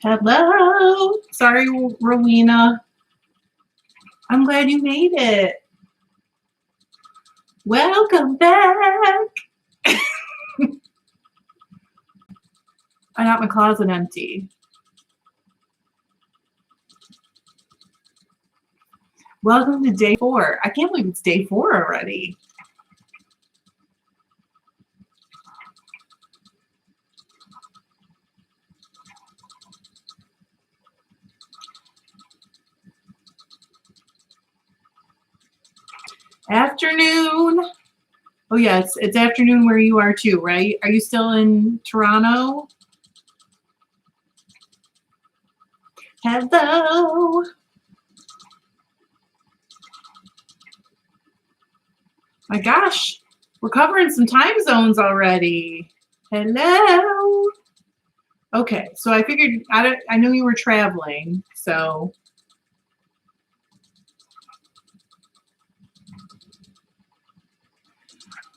Hello. Sorry, Rowena. I'm glad you made it. Welcome back. I got my closet empty. Welcome to day 4. I can't believe it's day 4 already. Afternoon. Oh, yes, it's afternoon where you are too, right? Are you still in Toronto? Hello. My gosh, we're covering some time zones already. Hello. Okay, so I figured, I know you were traveling, so.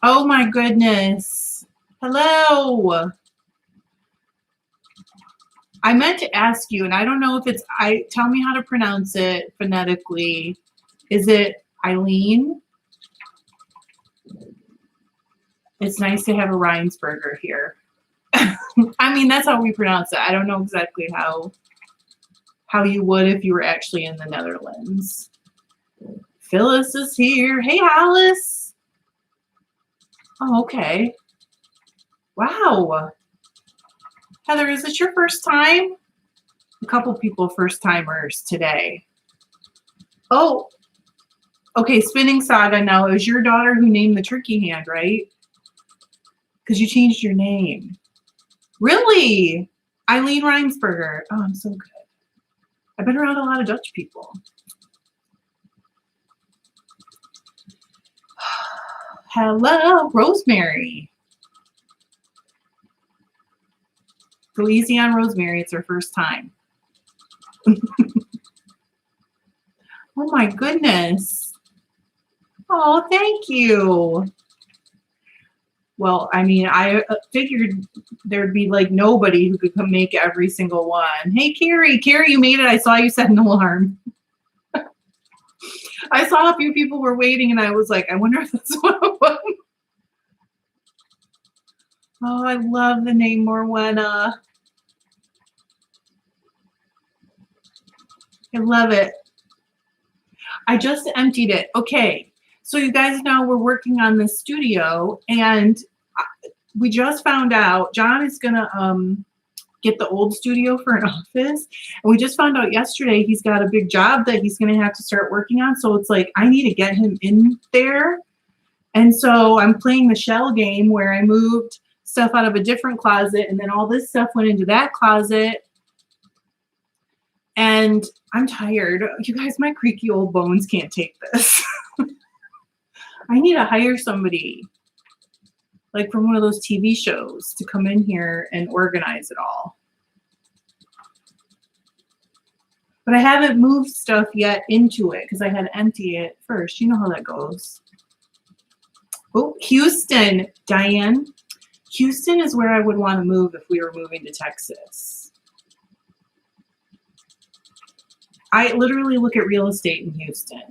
Oh my goodness. Hello. I meant to ask you, and I don't know if it's, tell me how to pronounce it phonetically. Is it Eileen? It's nice to have a Reinsberger here. I mean, that's how we pronounce it. I don't know exactly how you would if you were actually in the Netherlands. Phyllis is here. Hey, Alice. Oh, okay. Wow. Heather, is this your first time? A couple people first timers today. Oh, okay. Spinning Saga. Now, it was your daughter who named the turkey hand, right? Because you changed your name. Really? Eileen Reinsberger. Oh, I'm so good. I've been around a lot of Dutch people. Hello, Rosemary. Go easy on Rosemary. It's her first time. Oh my goodness. Oh, thank you. Well, I mean, I figured there'd be like nobody who could come make every single one. Hey, Carrie. Carrie, you made it. I saw you set an alarm. I saw a few people were waiting, and I was like, I wonder if that's one of them. Oh, I love the name Morwenna. I love it. I just emptied it. Okay. So you guys know we're working on this studio, and we just found out John is going to get the old studio for an office. And we just found out yesterday he's got a big job that he's going to have to start working on. So it's like, I need to get him in there. And so I'm playing the shell game where I moved stuff out of a different closet, and then all this stuff went into that closet. And I'm tired. You guys, my creaky old bones can't take this. I need to hire somebody, like from one of those TV shows, to come in here and organize it all. But I haven't moved stuff yet into it because I had to empty it first. You know how that goes. Oh, Houston, Diane. Houston is where I would want to move if we were moving to Texas. I literally look at real estate in Houston.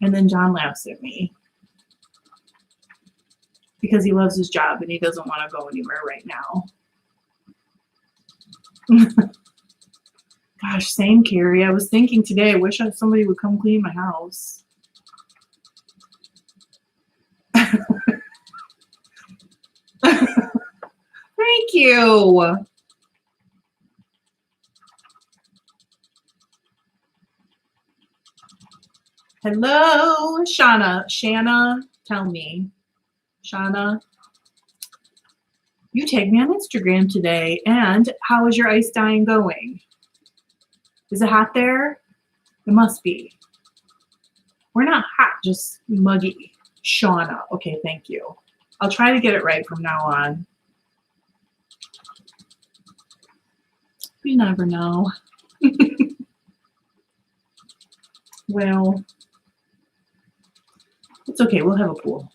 And then John laughs at me because he loves his job and he doesn't want to go anywhere right now. Gosh, same, Carrie. I was thinking today, I wish somebody would come clean my house. Thank you. Hello, Shauna. Shanna, tell me. Shauna, you tagged me on Instagram today. And how is your ice dyeing going? Is it hot there? It must be. We're not hot, just muggy. Shauna. Okay, thank you. I'll try to get it right from now on. You never know. Well, it's okay. We'll have a pool.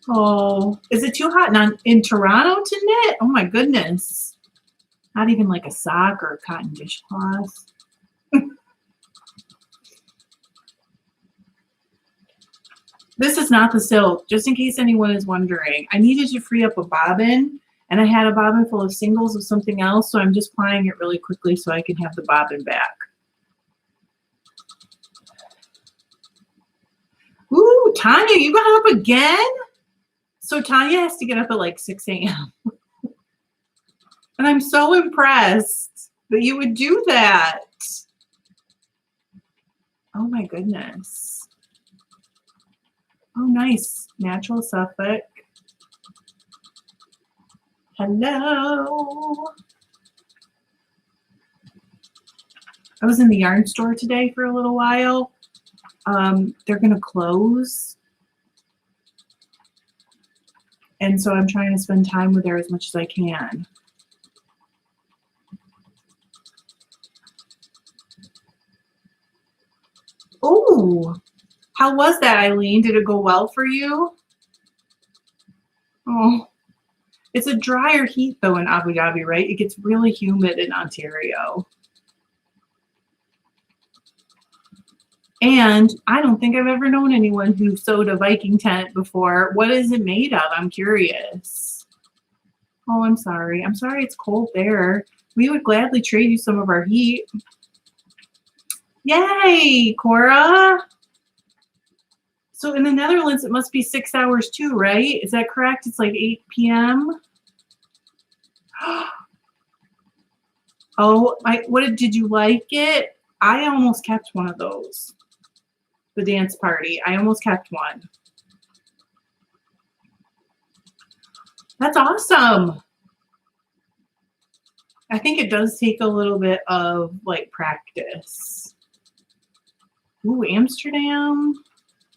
Oh, is it too hot in Toronto to knit? Oh my goodness. Not even like a sock or a cotton dishcloth. This is not the silk, just in case anyone is wondering. I needed to free up a bobbin, and I had a bobbin full of singles of something else, so I'm just plying it really quickly so I can have the bobbin back. Ooh, Tanya, you got up again? So Tanya has to get up at like 6 a.m. And I'm so impressed that you would do that. Oh my goodness. Oh, nice. Natural Suffolk. Hello. I was in the yarn store today for a little while. They're going to close. And so I'm trying to spend time with her as much as I can. Oh, how was that, Eileen? Did it go well for you? Oh, it's a drier heat though in Abu Dhabi, right? It gets really humid in Ontario. And I don't think I've ever known anyone who sewed a Viking tent before. What is it made of? I'm curious. Oh, I'm sorry. I'm sorry it's cold there. We would gladly trade you some of our heat. Yay, Cora. So in the Netherlands, it must be 6 hours too, right? Is that correct? It's like 8 p.m. Oh, did you like it? I almost kept one of those. The dance party. I almost kept one. That's awesome. I think it does take a little bit of like practice. Ooh, Amsterdam.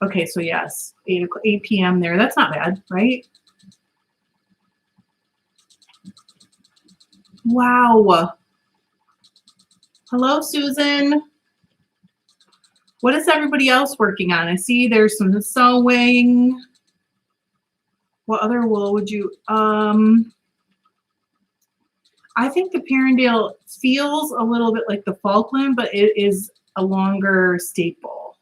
Okay, so yes, 8 p.m. there. That's not bad, right? Wow. Hello, Susan. What is everybody else working on? I see there's some sewing. What other wool would you? I think the Perrindale feels a little bit like the Falkland, but it is a longer staple.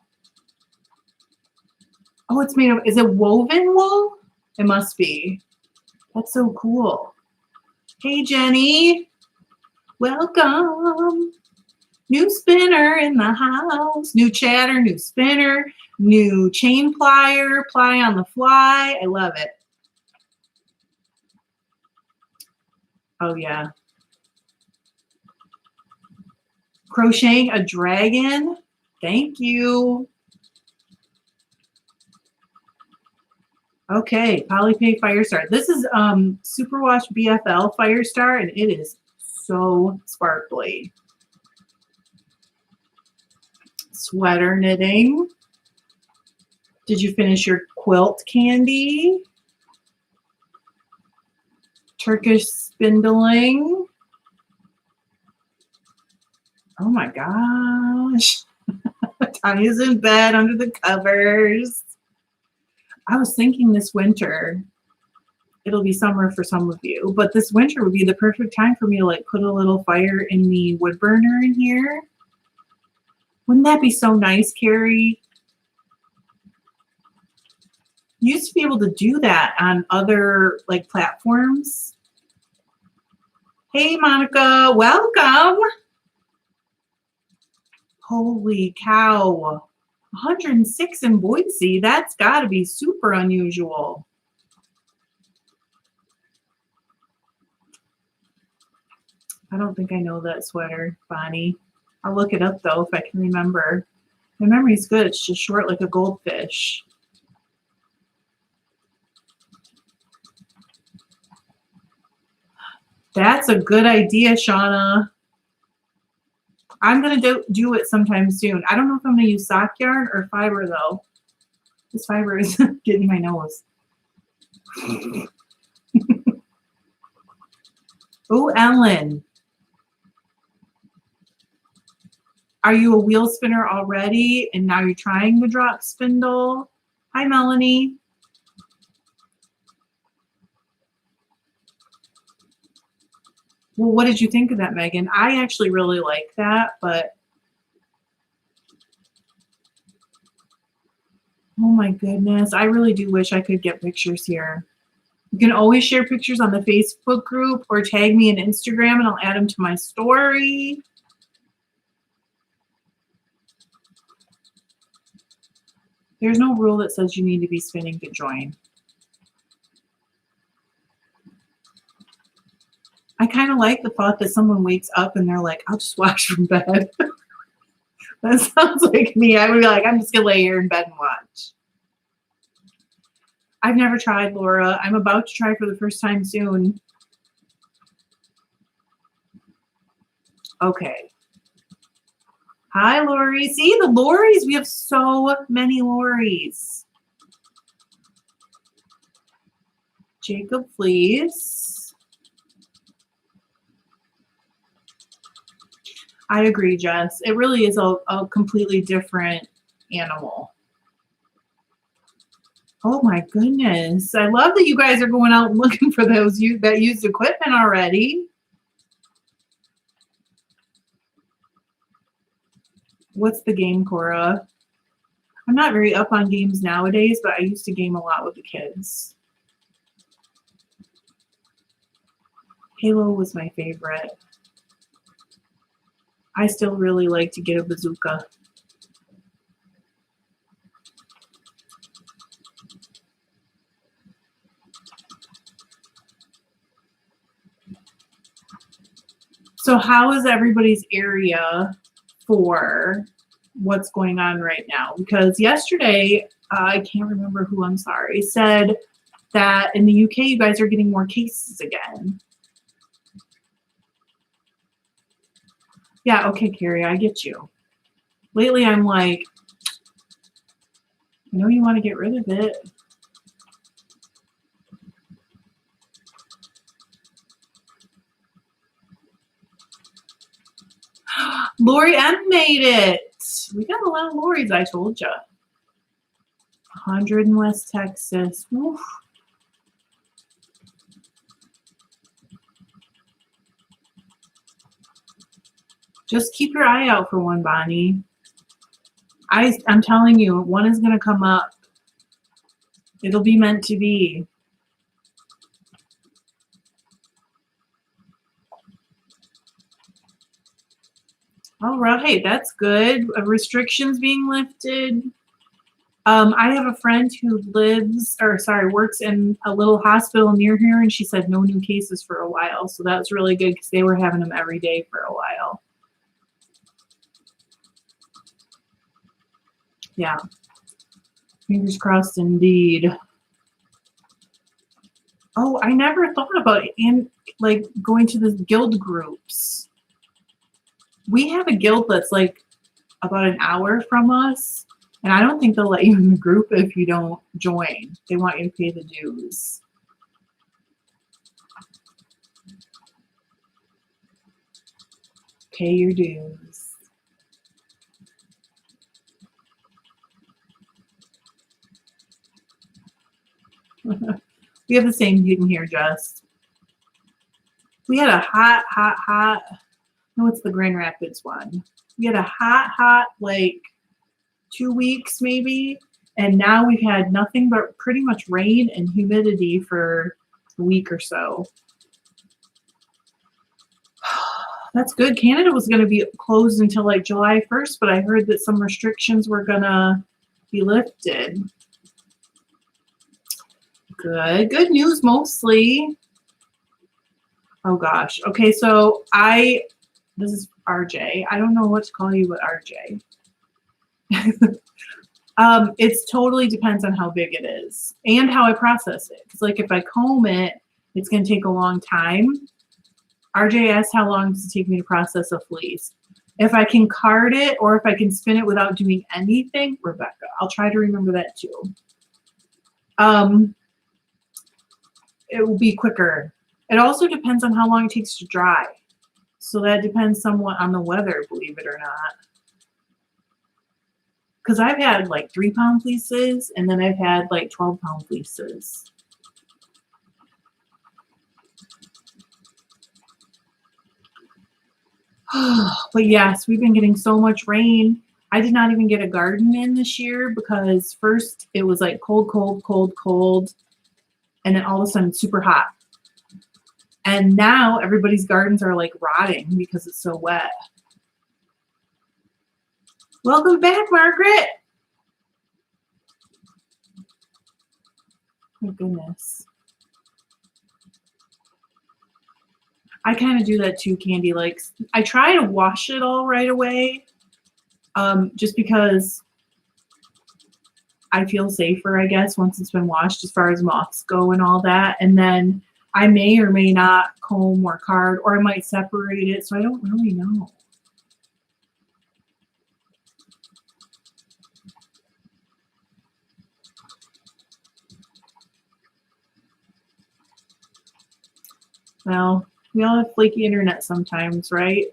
Oh, it's made of, is it woven wool? It must be. That's so cool. Hey, Jenny. Welcome. New spinner in the house. New chatter, new spinner, new chain plier, ply on the fly. I love it. Oh, yeah. Crocheting a dragon. Thank you. Okay, Polypay Firestar. This is Superwash BFL Firestar, and it is so sparkly. Sweater knitting. Did you finish your quilt, Candy? Turkish spindling. Oh my gosh. Tanya's in bed under the covers. I was thinking this winter, it'll be summer for some of you, but this winter would be the perfect time for me to like put a little fire in the wood burner in here. Wouldn't that be so nice, Carrie? You used to be able to do that on other like platforms. Hey, Monica, welcome. Holy cow. 106 in Boise. That's got to be super unusual. I don't think I know that sweater, Bonnie. I'll look it up, though, if I can remember. My memory's good. It's just short like a goldfish. That's a good idea, Shauna. I'm going to do it sometime soon. I don't know if I'm going to use sock yarn or fiber, though. This fiber is getting my nose. Oh, Ellen. Are you a wheel spinner already and now you're trying the drop spindle? Hi, Melanie. Well, what did you think of that, Megan? I actually really like that, but oh my goodness, I really do wish I could get pictures here. You can always share pictures on the Facebook group or tag me on Instagram and I'll add them to my story. There's no rule that says you need to be spinning to join. I kind of like the thought that someone wakes up and they're like, I'll just watch from bed. That sounds like me. I would be like, I'm just going to lay here in bed and watch. I've never tried, Laura. I'm about to try for the first time soon. Okay. Hi, Lori. See, the Loris. We have so many Loris. Jacob Fleece. I agree, Jess. It really is a completely different animal. Oh my goodness. I love that you guys are going out and looking for those that used equipment already. What's the game, Cora? I'm not very up on games nowadays, but I used to game a lot with the kids. Halo was my favorite. I still really like to get a bazooka. So how is everybody's area for what's going on right now? Because yesterday, I can't remember who, I'm sorry, said that in the UK, you guys are getting more cases again. Yeah, okay, Carrie, I get you. Lately, I'm like, I know you want to get rid of it. Lori M made it. We got a lot of Loris, I told you. 100 in West Texas. Oof. Just keep your eye out for one, Bonnie. I'm telling you, one is going to come up. It'll be meant to be. All right, that's good. Restrictions being lifted. I have a friend who works in a little hospital near here, and she said no new cases for a while. So that's really good because they were having them every day for a while. Yeah. Fingers crossed indeed. Oh, I never thought about it. And like going to the guild groups. We have a guild that's like about an hour from us. And I don't think they'll let you in the group if you don't join. They want you to pay the dues. Pay your dues. We have the same in here, Jess. We had a hot, no, it's the Grand Rapids one. We had a hot, like 2 weeks maybe. And now we've had nothing but pretty much rain and humidity for a week or so. That's good. Canada was going to be closed until like July 1st, but I heard that some restrictions were going to be lifted. Good. Good news mostly. Oh gosh. Okay, so this is RJ. I don't know what to call you, but RJ. It totally depends on how big it is and how I process it. Because like if I comb it, it's going to take a long time. RJ asked how long does it take me to process a fleece. If I can card it or if I can spin it without doing anything, Rebecca, I'll try to remember that too. It will be quicker. It also depends on how long it takes to dry. So that depends somewhat on the weather, believe it or not. Because I've had like 3-pound fleeces and then I've had like 12-pound fleeces. But yes, we've been getting so much rain. I did not even get a garden in this year because first it was like cold, cold, cold, cold, and then all of a sudden super hot. And now everybody's gardens are like rotting because it's so wet. Welcome back, Margaret. My goodness. I kind of do that too, Candy. Like, I try to wash it all right away, just because I feel safer, I guess, once it's been washed as far as moths go and all that. And then I may or may not comb or card, or I might separate it, so I don't really know. Well, we all have flaky internet sometimes, right?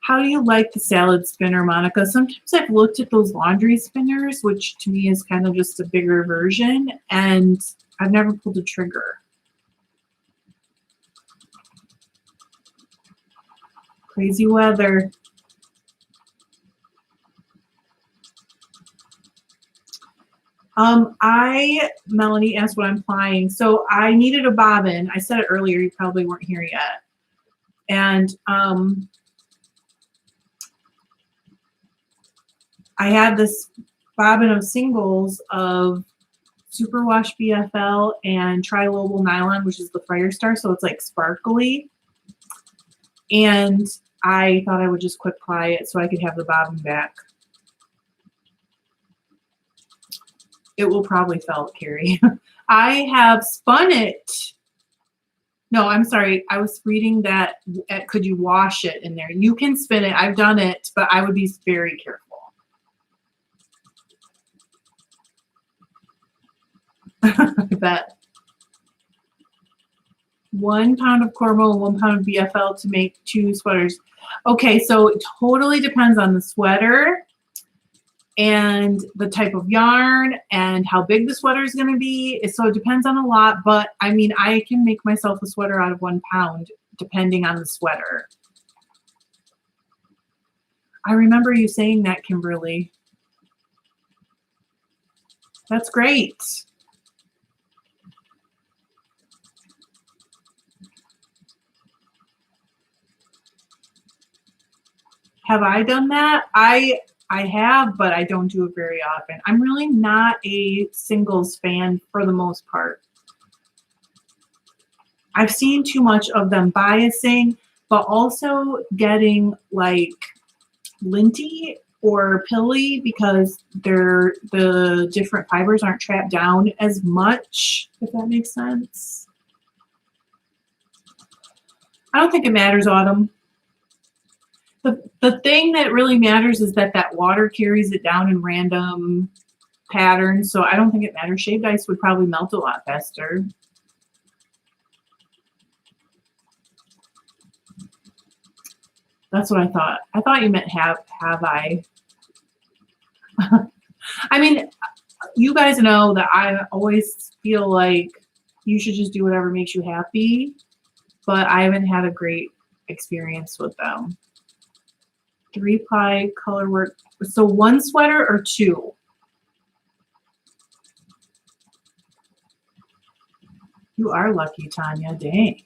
How do you like the salad spinner, Monica? Sometimes I've looked at those laundry spinners, which to me is kind of just a bigger version, and I've never pulled the trigger. Crazy weather. Melanie asked what I'm plying. So I needed a bobbin. I said it earlier, you probably weren't here yet. And I had this bobbin of singles of Superwash BFL and Trilobal Nylon, which is the Firestar, so it's like sparkly. And I thought I would just quick ply it so I could have the bobbin back. It will probably felt, Carrie. I have spun it. No, I'm sorry. I was reading that could you wash it in there? You can spin it. I've done it, but I would be very careful. I bet. 1 pound of Cormo and 1 pound of BFL to make 2 sweaters. Okay, so it totally depends on the sweater and the type of yarn and how big the sweater is going to be. So it depends on a lot, but I mean, I can make myself a sweater out of 1 pound depending on the sweater. I remember you saying that, Kimberly. That's great. Have I done that? I have, but I don't do it very often. I'm really not a singles fan for the most part. I've seen too much of them biasing, but also getting like linty or pilly because the different fibers aren't trapped down as much, if that makes sense. I don't think it matters, Autumn. The thing that really matters is that water carries it down in random patterns, so I don't think it matters. Shaved ice would probably melt a lot faster. That's what I thought. I thought you meant have I. I mean, you guys know that I always feel like you should just do whatever makes you happy, but I haven't had a great experience with them. 3-ply color work. So 1 sweater or 2? You are lucky, Tanya. Dang.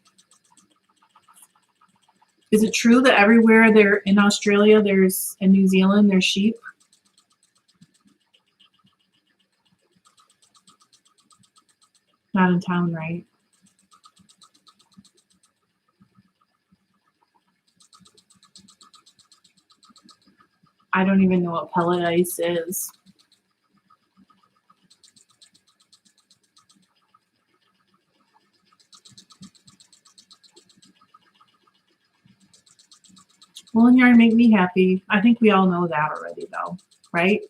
Is it true that everywhere there in Australia, in New Zealand, there's sheep? Not in town, right? I don't even know what pellet ice is. Woolen yarn make me happy. I think we all know that already, though, right?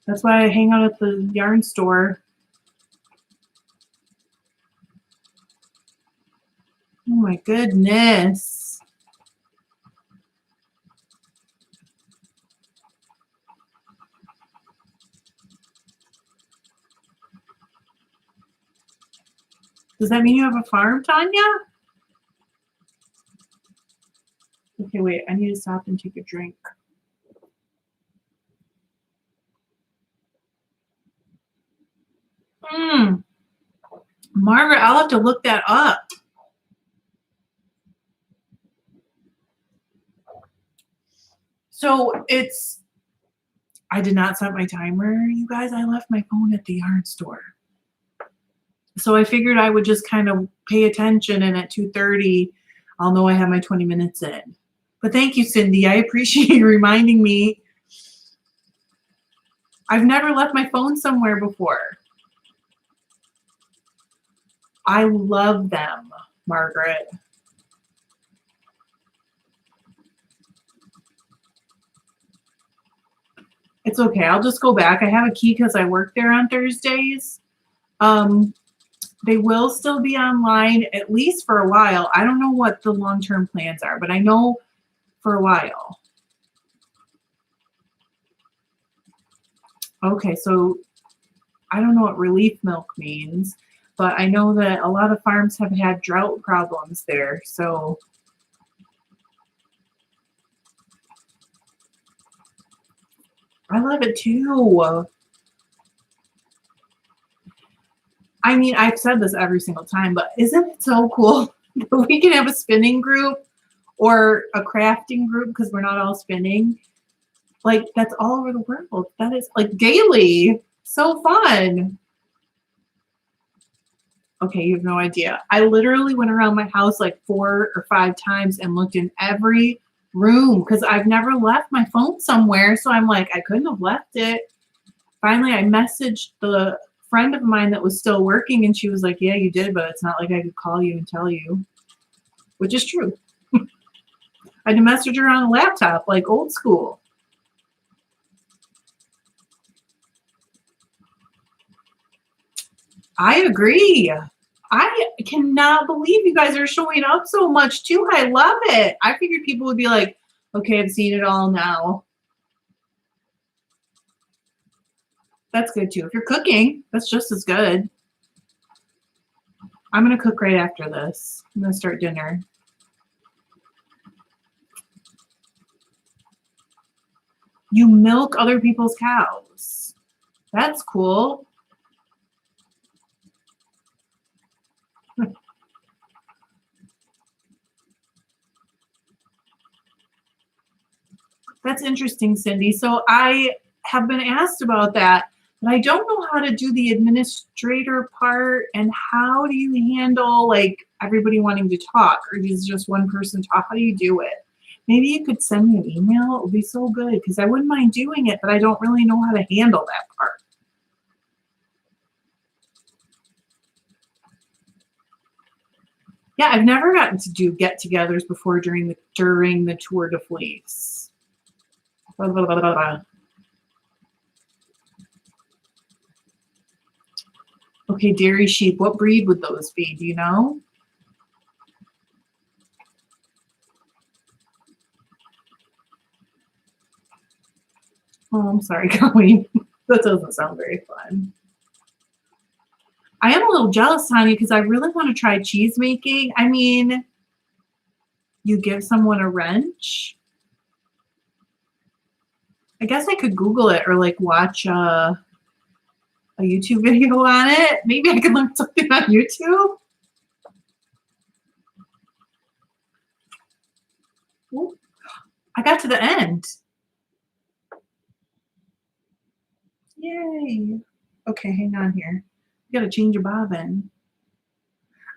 That's why I hang out at the yarn store. Oh my goodness. Does that mean you have a farm, Tanya? Okay, wait, I need to stop and take a drink. Margaret, I'll have to look that up. So I did not set my timer, you guys. I left my phone at the yarn store. So I figured I would just kind of pay attention, and at 2:30, I'll know I have my 20 minutes in. But thank you, Cindy. I appreciate you reminding me. I've never left my phone somewhere before. I love them, Margaret. It's okay. I'll just go back. I have a key because I work there on Thursdays. They will still be online, at least for a while. I don't know what the long-term plans are, but I know for a while. Okay, so I don't know what relief milk means, but I know that a lot of farms have had drought problems there. So I love it too. I mean, I've said this every single time, but isn't it so cool that we can have a spinning group or a crafting group because we're not all spinning? Like, that's all over the world. That is like daily. So fun. Okay, you have no idea. I literally went around my house like 4 or 5 times and looked in every room because I've never left my phone somewhere. So I'm like, I couldn't have left it. Finally, I messaged the friend of mine that was still working, and she was like, yeah, you did, but it's not like I could call you and tell you, which is true. I had to message her on a laptop, like old school. I agree. I cannot believe you guys are showing up so much too. I love it. I figured people would be like, okay, I've seen it all now. That's good too. If you're cooking, that's just as good. I'm going to cook right after this. I'm going to start dinner. You milk other people's cows. That's cool. That's interesting, Cindy. So I have been asked about that, but I don't know how to do the administrator part. And how do you handle like everybody wanting to talk, or is just one person talk? How do you do it? Maybe you could send me an email. It would be so good because I wouldn't mind doing it, but I don't really know how to handle that part. Yeah, I've never gotten to do get-togethers before during the Tour de Fleece. Blah, blah, blah, blah, blah. Okay, dairy sheep. What breed would those be? Do you know? Oh, I'm sorry, Colleen. That doesn't sound very fun. I am a little jealous, Tanya, because I really want to try cheese making. I mean, you give someone a wrench. I guess I could Google it or like watch a YouTube video on it. Maybe I could learn something on YouTube. Ooh, I got to the end. Yay. Okay, hang on here. You got to change a bobbin.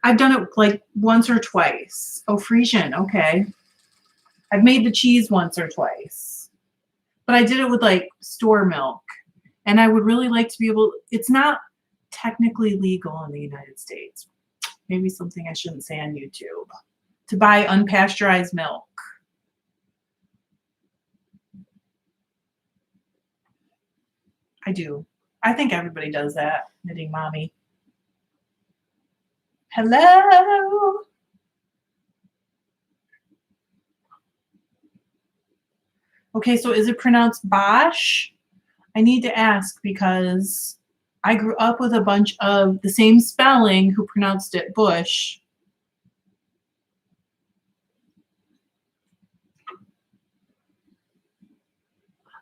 I've done it like once or twice. Oh, Frisian. Okay. I've made the cheese once or twice. But I did it with like store milk. And I would really like to be able, it's not technically legal in the United States. Maybe something I shouldn't say on YouTube. To buy unpasteurized milk. I do. I think everybody does that, knitting mommy. Hello. Okay, so is it pronounced Bosch? I need to ask because I grew up with a bunch of the same spelling who pronounced it Bush.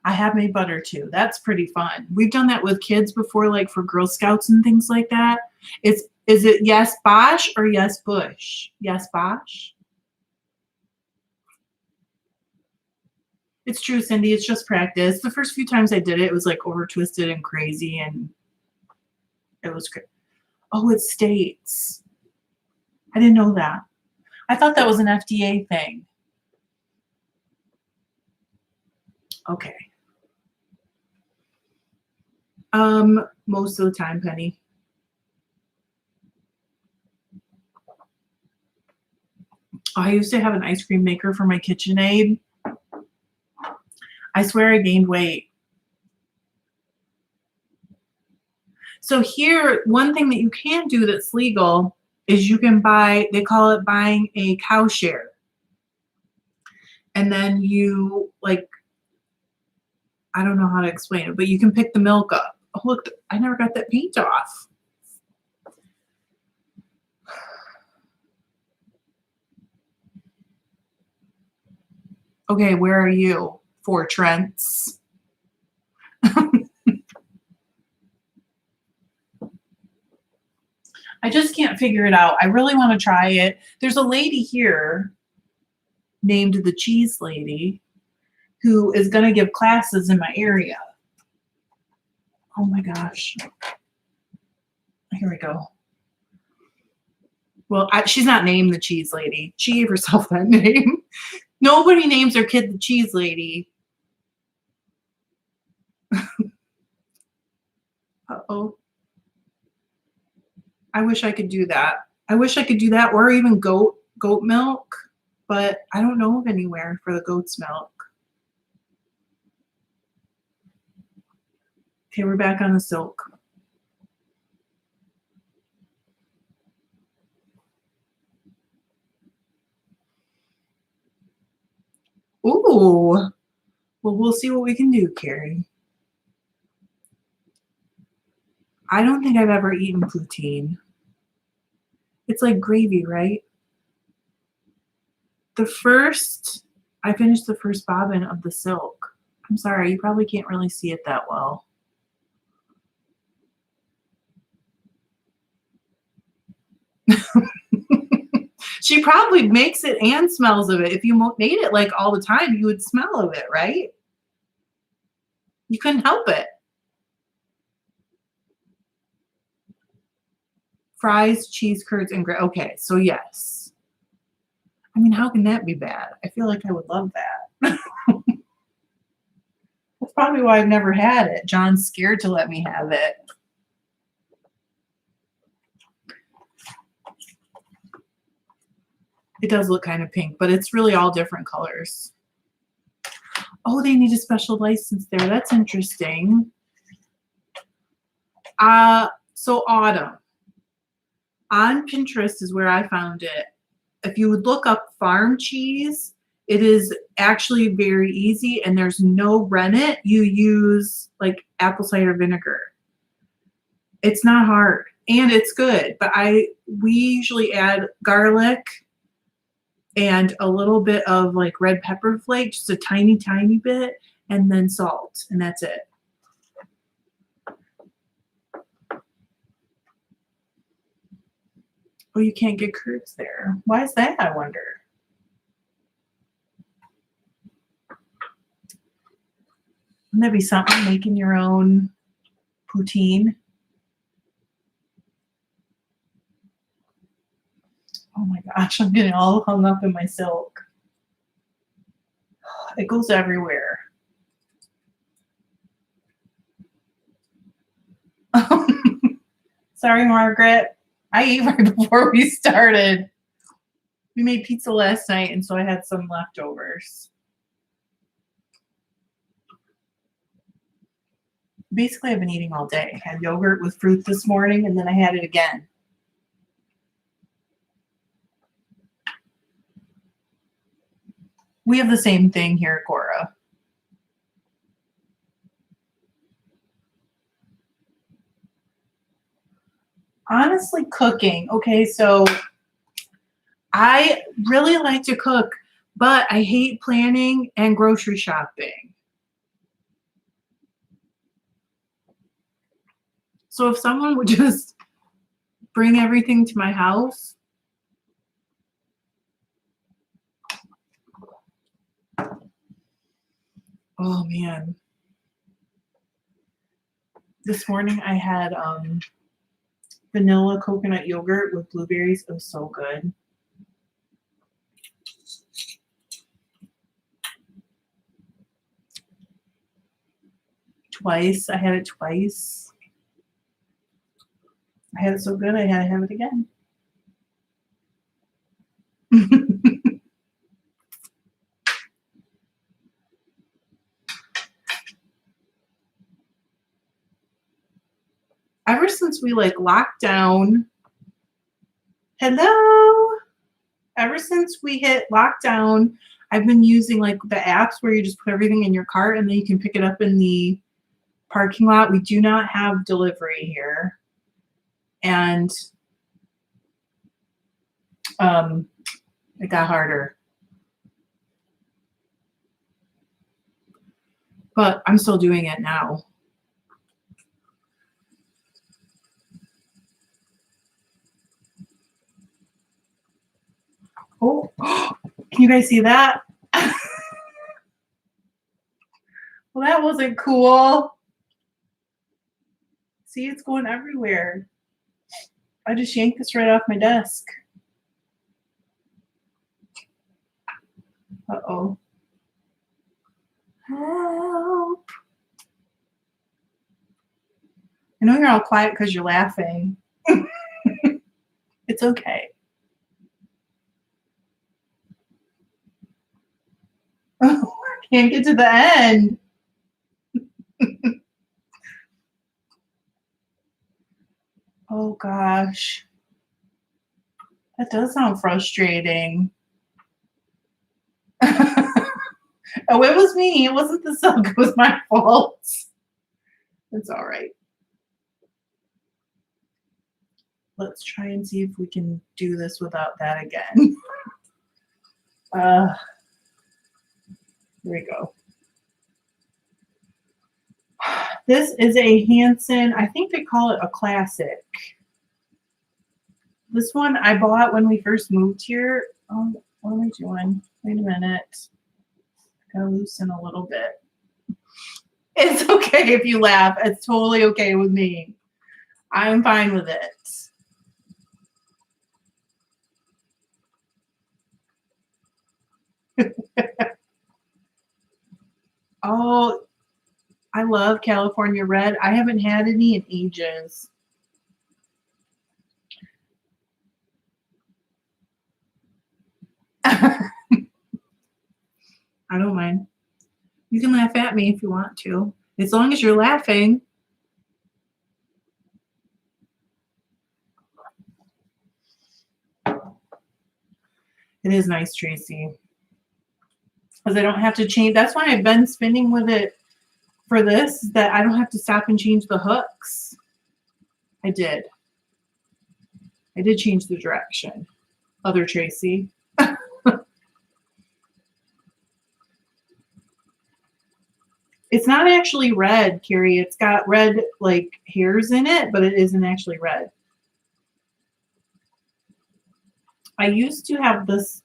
I have made butter too. That's pretty fun. We've done that with kids before, like for Girl Scouts and things like that. Is it yes Bosh or yes Bush? Yes Bosh? It's true, Cindy. It's just practice. The first few times I did it, it was like over twisted and crazy, and it was great. Oh, it states. I didn't know that. I thought that was an FDA thing. Okay. Most of the time, Penny. I used to have an ice cream maker for my KitchenAid. I swear I gained weight. So here, one thing that you can do that's legal is you can buy, they call it buying a cow share. And then you, like, I don't know how to explain it, but you can pick the milk up. Oh, look, I never got that paint off. Okay, where are you? For Trents. I just can't figure it out. I really want to try it. There's a lady here named the Cheese Lady who is going to give classes in my area. Oh my gosh. Here we go. Well, she's not named the Cheese Lady. She gave herself that name. Nobody names their kid the Cheese Lady. Uh-oh. I wish I could do that. I wish I could do that, or even goat milk, but I don't know of anywhere for the goat's milk. Okay, we're back on the silk. Ooh. Well, we'll see what we can do, Carrie. I don't think I've ever eaten poutine. It's like gravy, right? I finished the first bobbin of the silk. I'm sorry, you probably can't really see it that well. She probably makes it and smells of it. If you made it like all the time, you would smell of it, right? You couldn't help it. Fries, cheese curds, and okay, so yes. I mean, how can that be bad? I feel like I would love that. That's probably why I've never had it. John's scared to let me have it. It does look kind of pink, but it's really all different colors. Oh, they need a special license there. That's interesting. So autumn. On Pinterest is where I found it. If you would look up farm cheese, it is actually very easy, and there's no rennet. You use like apple cider vinegar. It's not hard, and it's good. But we usually add garlic and a little bit of like red pepper flake, just a tiny, tiny bit, and then salt, and that's it. Oh, you can't get curds there. Why is that, I wonder? Wouldn't that be something, making your own poutine? Oh my gosh, I'm getting all hung up in my silk. It goes everywhere. Sorry, Margaret. I ate right before we started. We made pizza last night, and so I had some leftovers. Basically, I've been eating all day. I had yogurt with fruit this morning, and then I had it again. We have the same thing here, Cora. Honestly, cooking. Okay, so I really like to cook, but I hate planning and grocery shopping. So if someone would just bring everything to my house, oh man. This morning I had vanilla coconut yogurt with blueberries. It was so good. Twice. I had it twice. I had it so good I had to have it again. Ever since we like locked down, hello. Ever since we hit lockdown, I've been using like the apps where you just put everything in your cart and then you can pick it up in the parking lot. We do not have delivery here. And it got harder. But I'm still doing it now. Oh, can you guys see that? Well, that wasn't cool. See, it's going everywhere. I just yanked this right off my desk. Uh-oh. Help. I know you're all quiet because you're laughing. It's okay. Oh, I can't get to the end. Oh gosh. That does sound frustrating. Oh, it was me. It wasn't the silk. It was my fault. It's all right. Let's try and see if we can do this without that again. Here we go. This is a Hanson. I think they call it a classic. This one I bought when we first moved here. Oh, what am I doing? Wait a minute. Gotta loosen a little bit. It's okay if you laugh. It's totally okay with me. I'm fine with it. Oh, I love California Red. I haven't had any in ages. I don't mind. You can laugh at me if you want to. As long as you're laughing. It is nice, Tracy. Because I don't have to change. That's why I've been spinning with it for this, that I don't have to stop and change the hooks. I did. I did change the direction. Other Tracy. It's not actually red, Carrie. It's got red like hairs in it, but it isn't actually red. I used to have this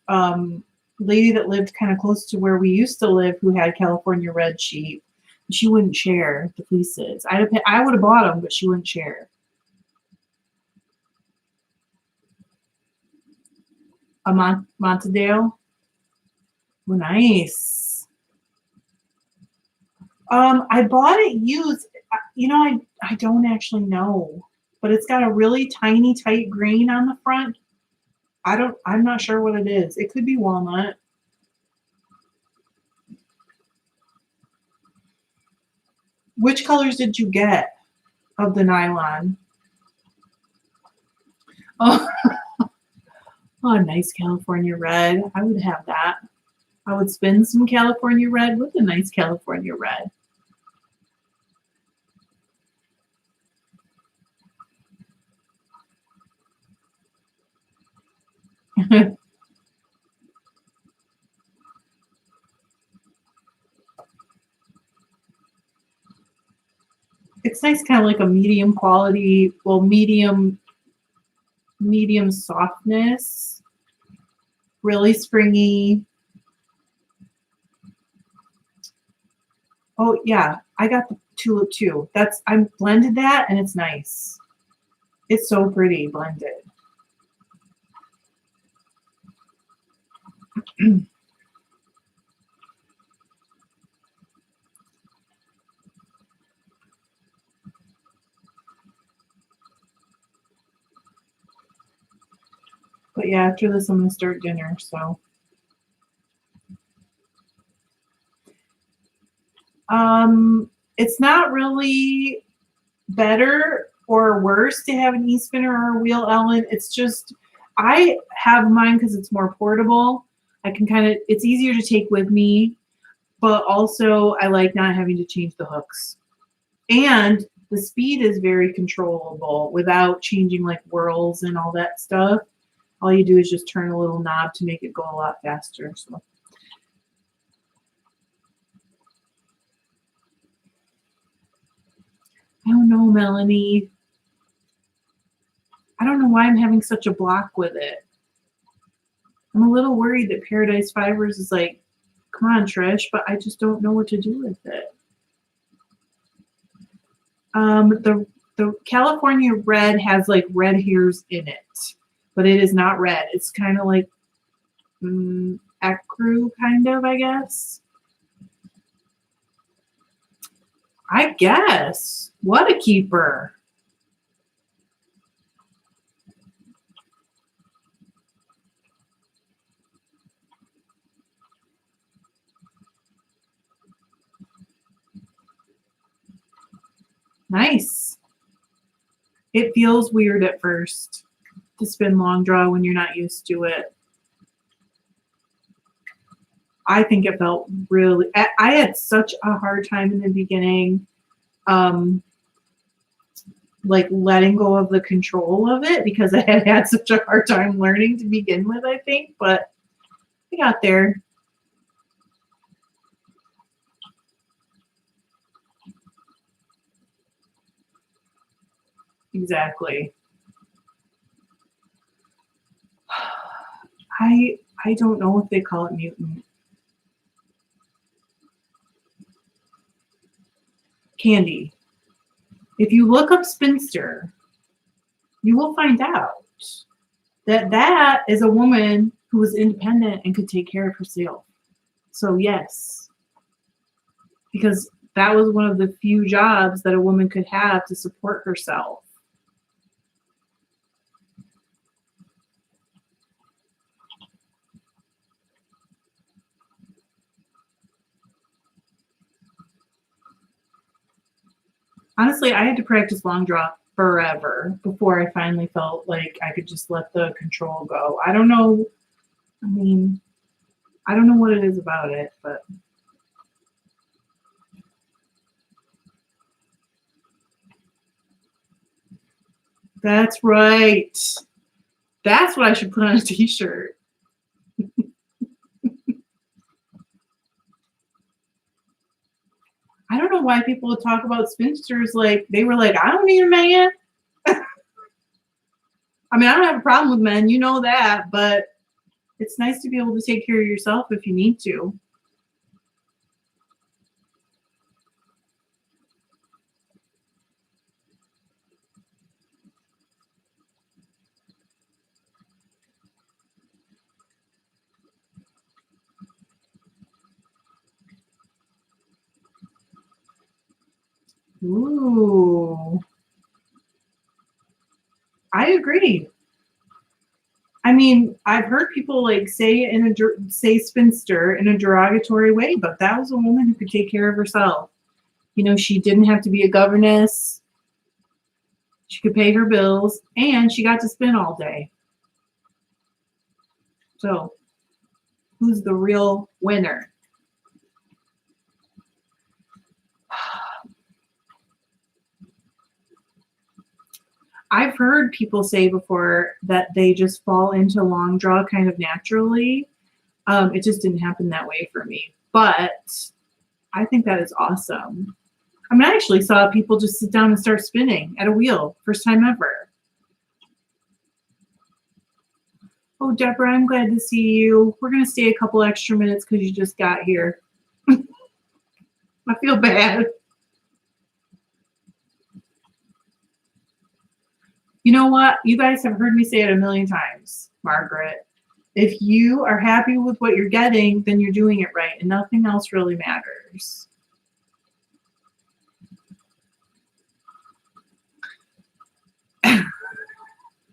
lady that lived kind of close to where we used to live who had California Red sheep. She wouldn't share the fleeces. I would have bought them, but she wouldn't share. A Montedale? Oh, nice. I bought it used. You know, I don't actually know, but it's got a really tiny, tight grain on the front. I'm not sure what it is. It could be walnut. Which colors did you get of the nylon? Oh, oh, nice California Red. I would have that. I would spin some California Red with a nice California Red. It's nice, kind of like a medium quality, well, medium softness, really springy. Oh yeah, I got the tulip too. I blended that and it's nice. It's so pretty blended. But yeah, after this, I'm gonna start dinner. So, it's not really better or worse to have an e-spinner or a wheel, Ellen. It's just I have mine because it's more portable. I can kind of it's easier to take with me, but also I like not having to change the hooks. And the speed is very controllable without changing like whirls and all that stuff. All you do is just turn a little knob to make it go a lot faster. So I don't know, Melanie. I don't know why I'm having such a block with it. I'm a little worried that Paradise Fibers is like, come on, Trish, but I just don't know what to do with it. The California red has like red hairs in it, but it is not red. It's kind of like ecru, kind of, I guess. I guess. What a keeper. Nice. It feels weird at first to spin long draw when you're not used to it. I think it felt really, I had such a hard time in the beginning, like letting go of the control of it because I had had such a hard time learning to begin with, I think, but I got there. Exactly. I don't know if they call it mutant. Candy. If you look up spinster, you will find out that that is a woman who was independent and could take care of herself. So yes, because that was one of the few jobs that a woman could have to support herself. Honestly, I had to practice long draw forever before I finally felt like I could just let the control go. I don't know. I mean, I don't know what it is about it, but that's right. That's what I should put on a t-shirt. I don't know why people would talk about spinsters like they were like, I don't need a man. I mean, I don't have a problem with men, you know that, but it's nice to be able to take care of yourself if you need to. Ooh, I agree. I mean, I've heard people like say spinster in a derogatory way, but that was a woman who could take care of herself. You know, she didn't have to be a governess. She could pay her bills, and she got to spin all day. So, who's the real winner? I've heard people say before that they just fall into long draw kind of naturally. It just didn't happen that way for me. But I think that is awesome. I mean, I actually saw people just sit down and start spinning at a wheel. First time ever. Oh, Deborah, I'm glad to see you. We're going to stay a couple extra minutes because you just got here. I feel bad. You know what? You guys have heard me say it a million times, Margaret. If you are happy with what you're getting, then you're doing it right, and nothing else really matters.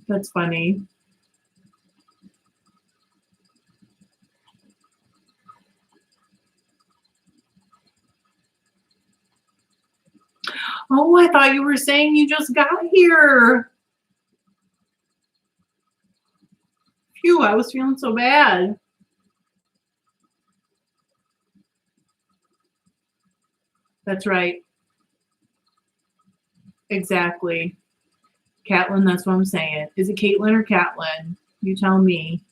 That's funny. Oh, I thought you were saying you just got here. Phew, I was feeling so bad. That's right. Exactly. Catlin, that's what I'm saying. Is it Caitlin or Catlin? You tell me.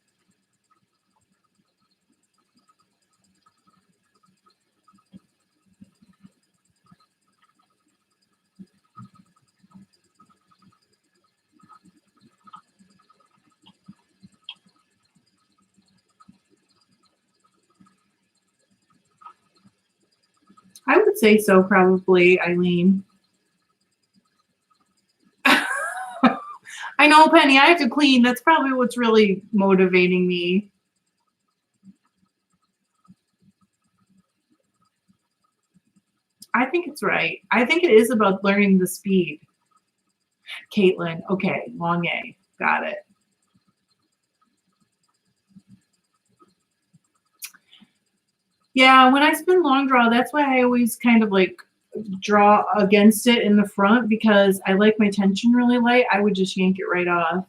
I would say so, probably, Eileen. I know, Penny, I have to clean. That's probably what's really motivating me. I think it's right. I think it is about learning the speed. Caitlin, okay, long A. Got it. Yeah, when I spin long draw, that's why I always kind of like draw against it in the front because I like my tension really light. I would just yank it right off.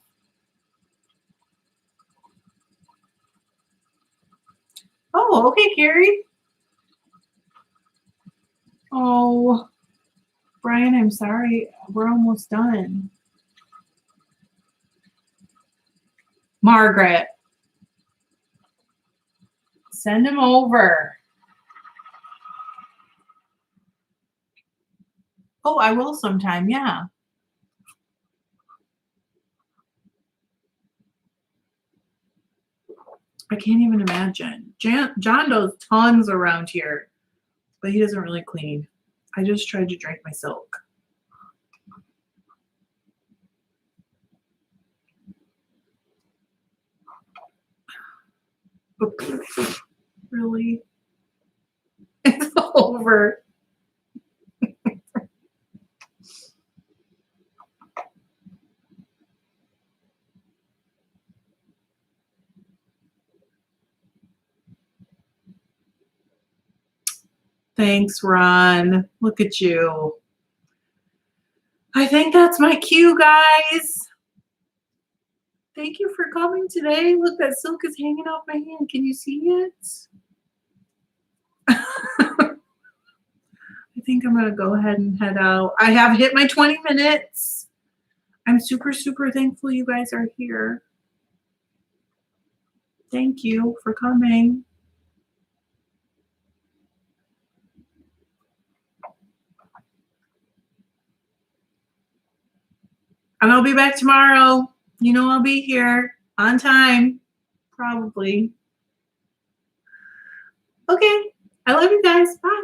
Oh, okay, Carrie. Oh, Brian, I'm sorry. We're almost done. Margaret, send him over. Oh, I will sometime, yeah. I can't even imagine. John does tons around here, but he doesn't really clean. I just tried to drink my silk. Really? It's over. Thanks, Ron. Look at you. I think that's my cue, guys. Thank you for coming today. Look, that silk is hanging off my hand. Can you see it? I think I'm going to go ahead and head out. I have hit my 20 minutes. I'm super, super thankful you guys are here. Thank you for coming. And I'll be back tomorrow. You know I'll be here on time, probably. Okay. I love you guys. Bye.